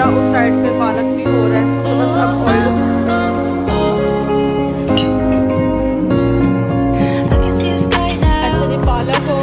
उस साइड पे पालक भी हो रहा है, तो बस अब ऑयल अच्छा जी पालक हो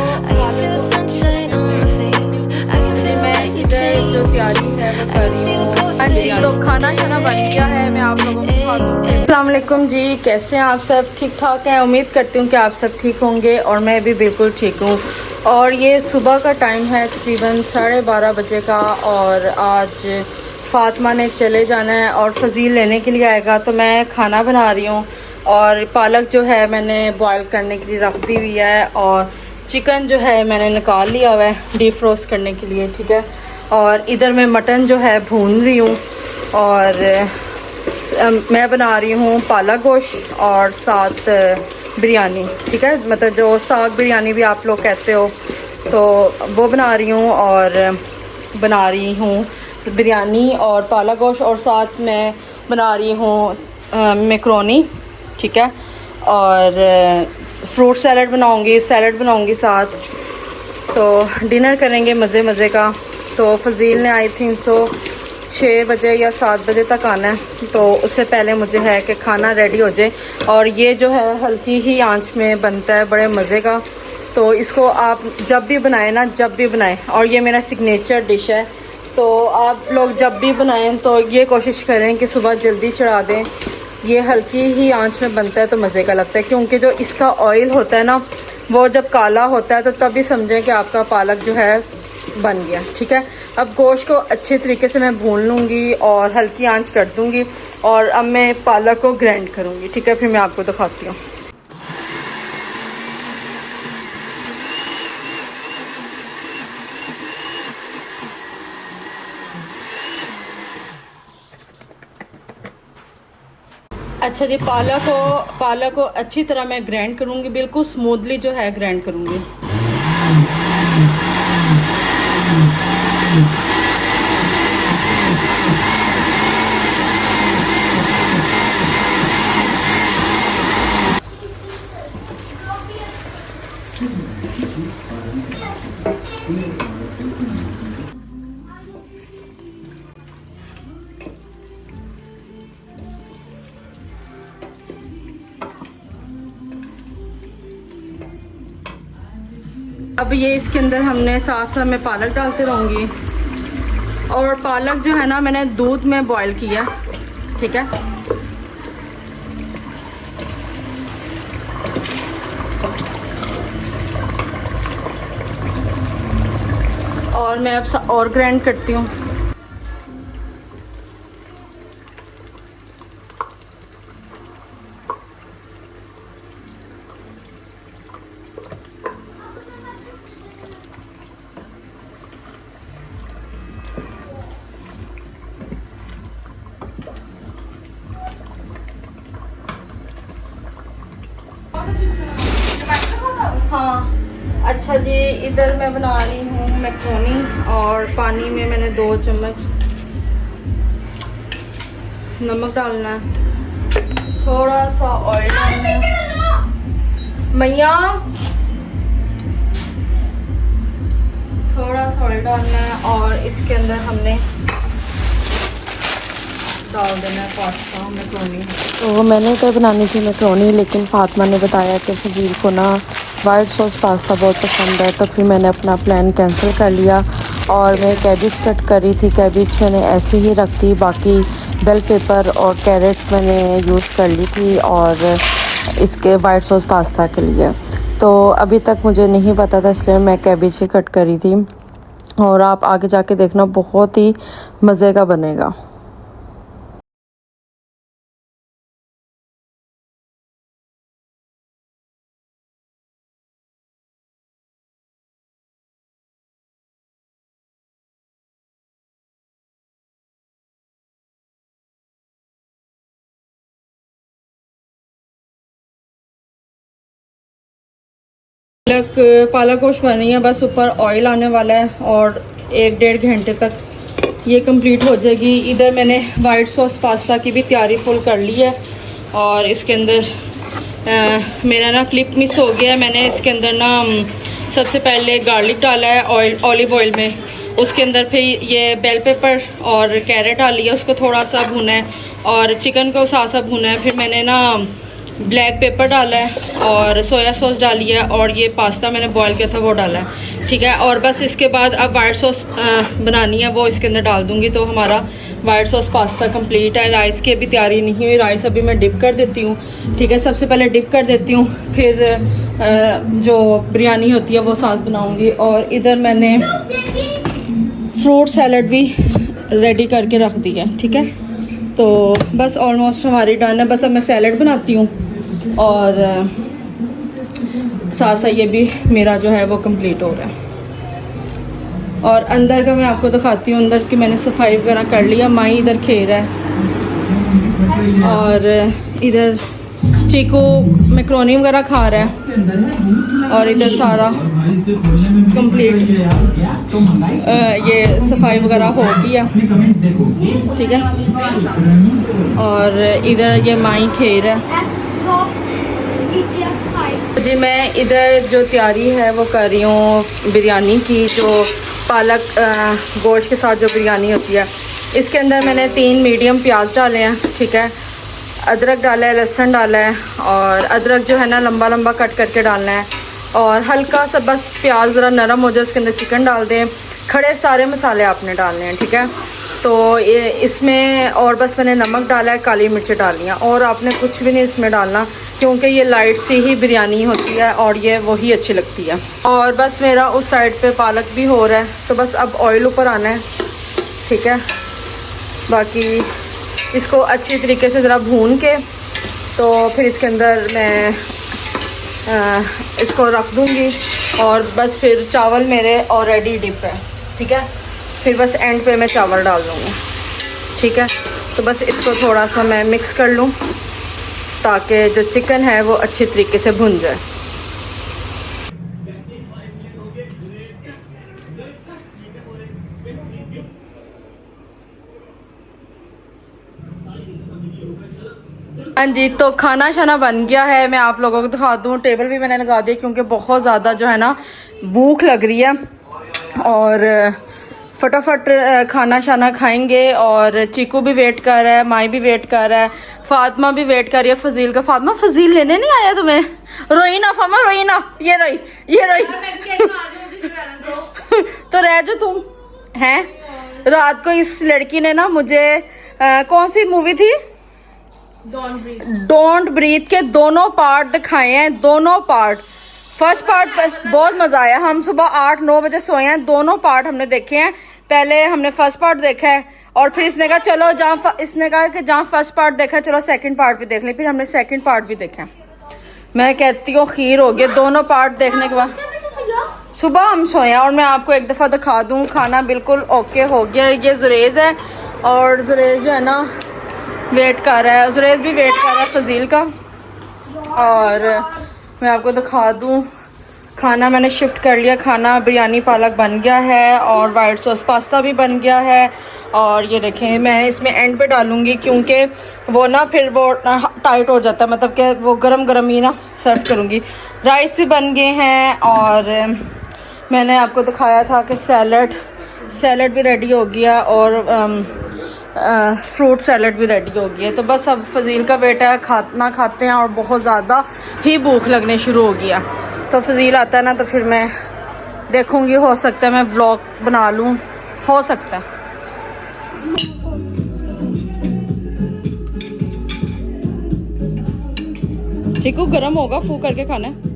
मैं इधर जो तैयारी है वो कर रही हूँ। हाँ जी तो खाना खाना बन गया है, मैं आप लोगों को दिखा दूँ। अस्सलाम वालेकुम जी, कैसे हैं आप सब? ठीक ठाक हैं? उम्मीद करती हूँ कि आप सब ठीक होंगे और मैं भी बिल्कुल ठीक हूँ। और ये सुबह का टाइम है तकरीबन 12:30 बजे का और आज फातिमा ने चले जाना है और फजील लेने के लिए आएगा, तो मैं खाना बना रही हूँ। और पालक जो है मैंने बॉयल करने के लिए रख दी हुई है और चिकन जो है मैंने निकाल लिया हुआ है डीप फ्रोस्ट करने के लिए, ठीक है। और इधर मैं मटन जो है भून रही हूँ और मैं बना रही हूँ पालक गोश्त और साथ बिरयानी, ठीक है। मतलब जो साग बिरयानी भी आप लोग कहते हो, तो वो बना रही हूँ और बना रही हूँ बिरयानी और पालक गोश्त और साथ मैं बना रही हूँ मैकरोनी, ठीक है। और फ्रूट सैलड बनाऊँगी साथ, तो डिनर करेंगे मज़े मज़े का। तो फजील ने आई थिंक 6 बजे या 7 बजे तक आना है, तो उससे पहले मुझे है कि खाना रेडी हो जाए। और ये जो है हल्की ही आंच में बनता है, बड़े मज़े का। तो इसको आप जब भी बनाएं ना, जब भी बनाएं, और ये मेरा सिग्नेचर डिश है, तो आप लोग जब भी बनाएं तो ये कोशिश करें कि सुबह जल्दी चढ़ा दें। ये हल्की ही आंच में बनता है तो मज़े का लगता है, क्योंकि जो इसका ऑयल होता है ना, वो जब काला होता है तो तभी समझें कि आपका पालक जो है बन गया, ठीक है। अब गोश्त को अच्छे तरीके से मैं भून लूँगी और हल्की आंच कर दूँगी और अब मैं पालक को ग्राइंड करूँगी, ठीक है। फिर मैं आपको दिखाती हूँ। अच्छा जी पालक को अच्छी तरह मैं ग्राइंड करूँगी, बिल्कुल स्मूथली जो है ग्राइंड करूँगी। अब ये इसके अंदर हमने साथ साथ में पालक डालते रहूँगी। और पालक जो है ना मैंने दूध में बॉईल किया, ठीक है। और मैं अब और ग्राइंड करती हूँ। हाँ अच्छा जी, इधर मैं बना रही हूँ मैकरोनी और पानी में मैंने 2 चम्मच नमक डालना है, थोड़ा सा ऑयल डालना है मैया, थोड़ा सा ऑयल डालना है और इसके अंदर हमने डाल देना है पास्ता मैकरोनी। तो मैंने इधर बनानी थी मैकरोनी, लेकिन फातिमा ने बताया कि फजील को ना वाइट सॉस पास्ता बहुत पसंद है, तो फिर मैंने अपना प्लान कैंसिल कर लिया और मैं कैबिज कट करी थी। कैबिज मैंने ऐसे ही रख दी, बाकी बेल पेपर और कैरेट मैंने यूज़ कर ली थी और इसके वाइट सॉस पास्ता के लिए। तो अभी तक मुझे नहीं पता था, इसलिए मैं कैबिज ही कट करी थी। और आप आगे जाके देखना, बहुत ही मज़े का बनेगा। पालक गोश्त बन रही है, बस ऊपर ऑयल आने वाला है और 1-1.5 घंटे तक ये कंप्लीट हो जाएगी। इधर मैंने वाइट सॉस पास्ता की भी तैयारी फुल कर ली है और इसके अंदर मेरा ना क्लिप मिस हो गया है। मैंने इसके अंदर ना सबसे पहले गार्लिक डाला है ऑलिव ऑयल में उसके अंदर फिर ये बेल पेपर और कैरेट डाली है, उसको थोड़ा सा भुना है और चिकन को साथ साथ भुना है। फिर मैंने ना ब्लैक पेपर डाला है और सोया सॉस डाली है और ये पास्ता मैंने बॉईल किया था वो डाला है, ठीक है। और बस इसके बाद अब वाइट सॉस बनानी है, वो इसके अंदर डाल दूँगी तो हमारा वाइट सॉस पास्ता कंप्लीट है। राइस की अभी तैयारी नहीं हुई, राइस अभी मैं डिप कर देती हूँ, ठीक है। सबसे पहले डिप कर देती हूँ, फिर जो बिरयानी होती है वो साथ बनाऊँगी। और इधर मैंने फ्रूट सैलड भी रेडी करके रख दी है, ठीक है। तो बस ऑलमोस्ट हमारी डन है, बस अब मैं सैलड बनाती हूँ और साथ साथ ये भी मेरा जो है वो कंप्लीट हो रहा है। और अंदर का मैं आपको दिखाती हूँ, अंदर की मैंने सफाई वगैरह कर लिया। माई इधर खेल रहा है और इधर चीकू मैक्रोनी वगैरह खा रहा है और इधर सारा कंप्लीट ये सफाई वगैरह हो गई है, ठीक है। और इधर ये माई खेल है जी। मैं इधर जो तैयारी है वो कर रही हूँ बिरयानी की, जो पालक गोश्त के साथ जो बिरयानी होती है। इसके अंदर मैंने 3 मीडियम प्याज डाले हैं, ठीक है। अदरक डाला है, लहसुन डाला है और अदरक जो है ना लंबा लंबा कट करके डालना है। और हल्का सा बस प्याज ज़रा नरम हो जाए उसके अंदर चिकन डाल दें। खड़े सारे मसाले आपने डालने हैं, ठीक है। तो ये इसमें और बस मैंने नमक डाला है, काली मिर्चें डाली हैं और आपने कुछ भी नहीं इसमें डालना, क्योंकि ये लाइट सी ही बिरयानी होती है और ये वही अच्छी लगती है। और बस मेरा उस साइड पे पालक भी हो रहा है, तो बस अब ऑयल ऊपर आना है, ठीक है। बाकी इसको अच्छी तरीके से ज़रा भून के तो फिर इसके अंदर मैं इसको रख दूँगी और बस फिर चावल मेरे ऑलरेडी डिप है, ठीक है। फिर बस एंड पे मैं चावल डाल दूँगी, ठीक है। तो बस इसको थोड़ा सा मैं मिक्स कर लूँ ताकि जो चिकन है वो अच्छी तरीके से भुन जाए। हाँ जी, तो खाना शाना बन गया है। मैं आप लोगों को दिखा दूँ, टेबल भी मैंने लगा दी क्योंकि बहुत ज़्यादा जो है ना भूख लग रही है और फटाफट खाना शाना खाएंगे। और चीकू भी वेट कर रहा है, माई भी वेट कर रहा है, फातिमा भी वेट कर रही है फजील का। फातिमा फजील लेने नहीं आया तुम्हें? रोई ना फातिमा, रोई ना, ये रोई, ये रोई तो रह जो तुम हैं। रात को इस लड़की ने ना मुझे कौन सी मूवी थी, डोंट ब्रीथ के दोनों पार्ट दिखाए हैं, दोनों पार्ट। फर्स्ट पार्ट पर बहुत मजा आया, हम सुबह 8-9 बजे सोए हैं, दोनों पार्ट हमने देखे हैं। पहले हमने फर्स्ट पार्ट देखा है और फिर इसने कहा चलो इसने कहा कि जहाँ फर्स्ट पार्ट देखा चलो सेकंड पार्ट भी देख लें, फिर हमने सेकंड पार्ट भी देखा। मैं कहती हूँ खीर हो गया दोनों पार्ट देखने के बाद। सुबह हम सोए हैं और मैं आपको एक दफ़ा दिखा दूँ, खाना बिल्कुल ओके हो गया। ये जुरेज है और जुरेज जो है ना वेट कर रहा है, जुरेज भी वेट कर रहा है फजील का। और मैं आपको दिखा दूँ, खाना मैंने शिफ्ट कर लिया, खाना बिरयानी पालक बन गया है और वाइट सॉस पास्ता भी बन गया है। और ये देखें, मैं इसमें एंड पे डालूँगी क्योंकि वो ना फिर वो टाइट हो जाता है, मतलब कि वो गरम गरम ही ना सर्व करूँगी। राइस भी बन गए हैं और मैंने आपको दिखाया था कि सैलड भी रेडी हो गया और फ्रूट सैलड भी रेडी हो गया। तो बस अब फजील का बेटा है, खाना खाते हैं और बहुत ज़्यादा ही भूख लगने शुरू हो गया। तो फजील आता है ना तो फिर मैं देखूँगी, हो सकता है मैं व्लॉग बना लूँ, हो सकता है। चिकू गरम होगा, फू करके खाना है।